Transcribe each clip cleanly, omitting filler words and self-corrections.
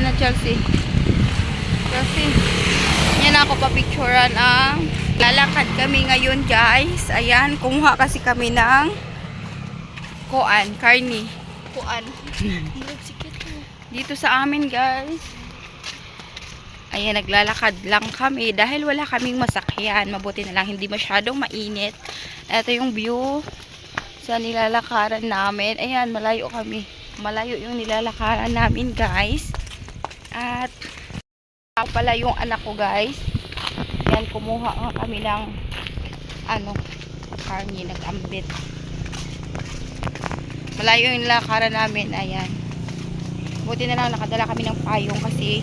na Chelsea. Chelsea. Yan ako papicturean ang lalakad kami ngayon guys. Ayan, kumuha kasi kami ng karni. Dito sa amin guys. Ayan, naglalakad lang kami dahil wala kaming masakyan. Mabuti na lang hindi masyadong mainit. Ito yung view sa nilalakaran namin. Ayan, malayo kami. Malayo yung nilalakaran namin guys. At ako pala yung anak ko guys. Ayan, kumuha nga kami ng karni, nag-ambit. Malayo yung nilalakaran namin. Ayan. Buti na lang nakadala kami ng payong kasi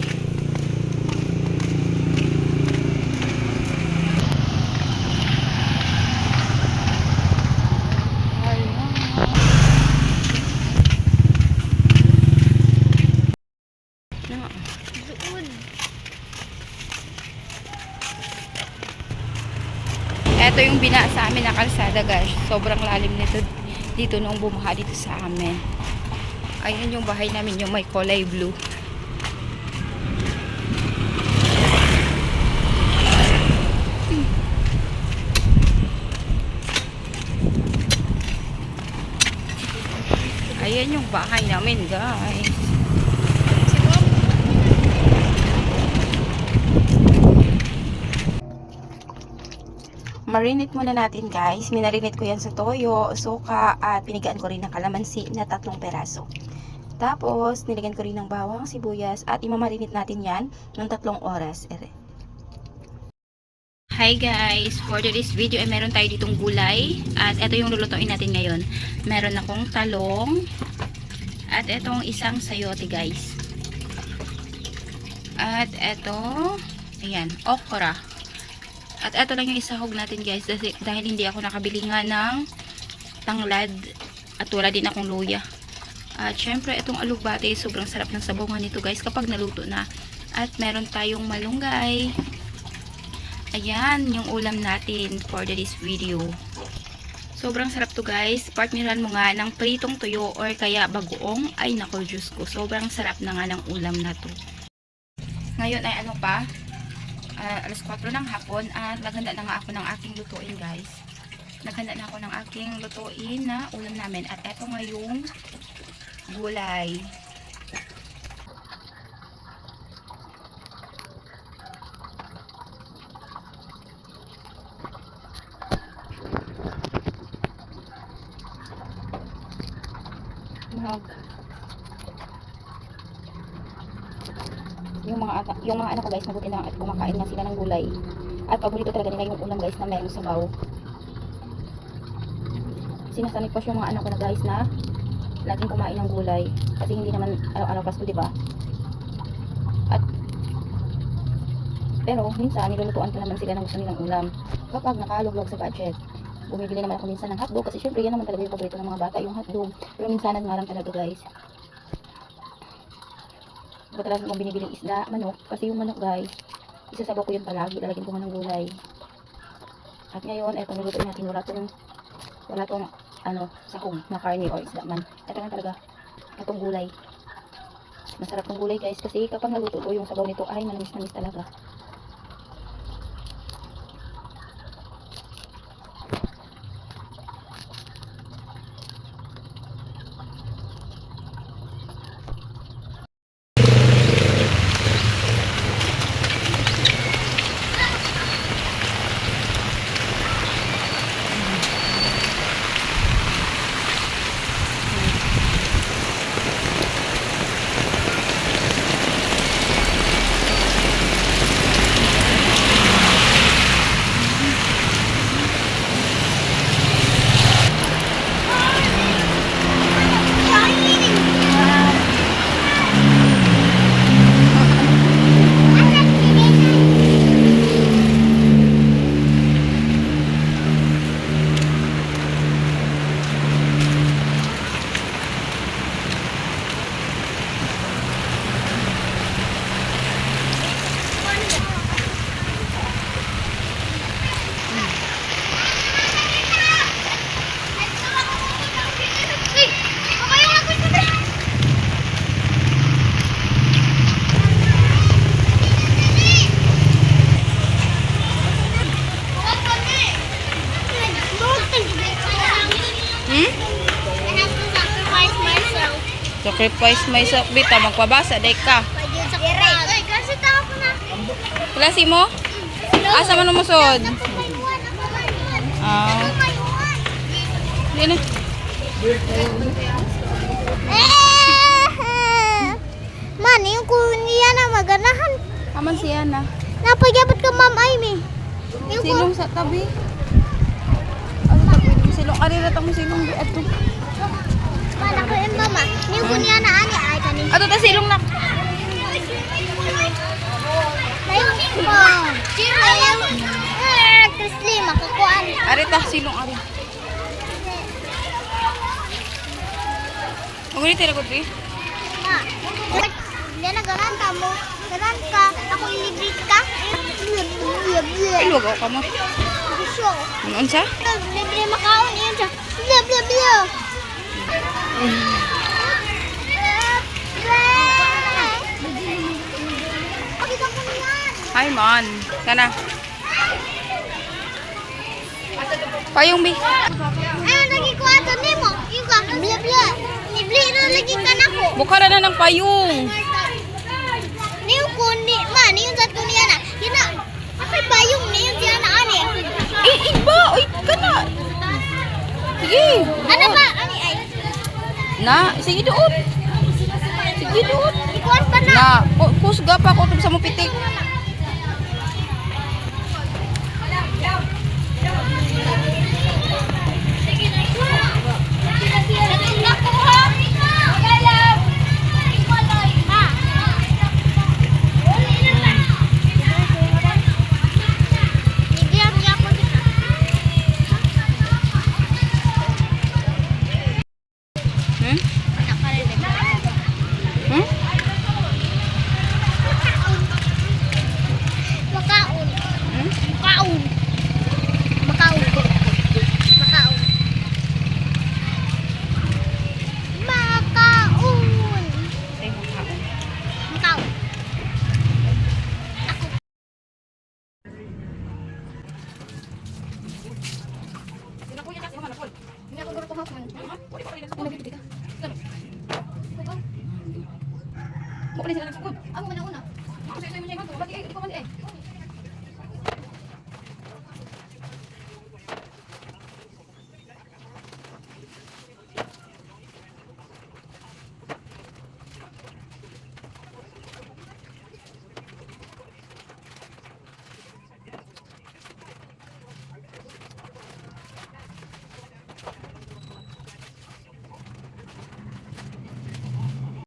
ito yung bina sa amin na kalsada guys. Sobrang lalim nito dito nung bumaha dito sa amin. Ayan yung bahay namin, yung may kulay blue. Ayan yung bahay namin guys. Marinate muna natin guys. Minarinate ko yan sa toyo, suka, at pinigaan ko rin ng kalamansi na 3 peraso. Tapos, nilagyan ko rin ng bawang, sibuyas, at imamarinate natin yan ng 3 oras. Hi guys! For today's video ay meron tayo ditong gulay. At ito yung lulutuin natin ngayon. Meron akong talong. At itong isang sayote guys. At ito, ayan, okra. At ito lang yung isahog natin guys dahil hindi ako nakabili nga ng tanglad at wala din akong luya. At syempre itong alugbate, sobrang sarap ng sabongan nito guys kapag naluto na. At meron tayong malunggay. Ayan yung ulam natin for this video. Sobrang sarap to guys. Partneran mo nga ng pritong tuyo or kaya bagoong. Ay nako Diyos ko, sobrang sarap na nga ng ulam na to. Ngayon ay alas 4 ng hapon at naghanda na nga ako ng aking lutuin guys. Naghanda na ako ng aking lutuin na ulam namin. At eto nga yung gulay. Yung mga anak ko guys, mabuti na at kumakain na sila ng gulay. At paborito talaga nila yung ulam guys na merong sabaw. Sinasanay pa siya mga anak ko na guys na laging kumain ng gulay. Kasi hindi naman araw-araw Pasko, diba? Pero minsan nilulutuan ko naman sila ng gusto nilang ulam. Kapag nakaluglag sa budget, bumibili naman ako minsan ng hotdog. Kasi syempre yan naman talaga yung paborito ng mga bata, yung hotdog. Pero minsanan nga lang talaga guys. Iba talaga kung binibiling isda, manok. Kasi yung manok guys, isasabaw ko yun palagi. Lalagyan ko nga ng gulay. At ngayon, eto nilutuin natin. Wala tong sahog na karne or isda man. Ito lang talaga. Itong gulay. Masarap tong gulay guys. Kasi kapag naluto ko yung sabaw nito ay manamis-namis talaga. sacrifice myself bita magpabasa day ka. Pwede sa kuwan. Ay, kasi tao ko na. Klase mo? Asa man mo sod? Ah. Di na. Man, yung niya na maganahan. Aman siya na. Napagyabot ka, Ma'am Amy. Yung Silong sa tabi. Ano tabi? Silong. Ari na mo silong di ato. man ako yung mama. Yung niya na ani ay kanin. Ato ta silong na. Layo mo. Ayaw. Krisli, makakuan. Ari ta silong ari. Uguli tira ko tri. Ma. Hindi na ganan ka mo. Ganan ka. Ako ilibrit ka. Ay lugaw ka mo. Gusto. Ano sa? Libre makaon yun siya. Blah, blah, blah. Pakita ko na yan. Hi man. Kana. Payong bi. Ano lagi ko ato ni mo? Yung ka. Blah, blah. Nibli na lagi ka na ko. Bukara na ng payong. Niyo ko ni ma, niyo sa niya na. Hina. Apay bayong niyo siya na ani. Iba. Uy, kana. Sige. Ano ba? Ani ay. Na, sige doon. Sige doon. Ikuan pa na. Na, kusga pa ko sa mo pitik. Hmm? Hmm? Makaon. Hmm? Makaon. Makaon. Makaon. Makaon. Ay, makaon. Makaon. Mo pa sila nagsugod. Ako na una. Ako sa ito mo siya bakit ikaw man eh.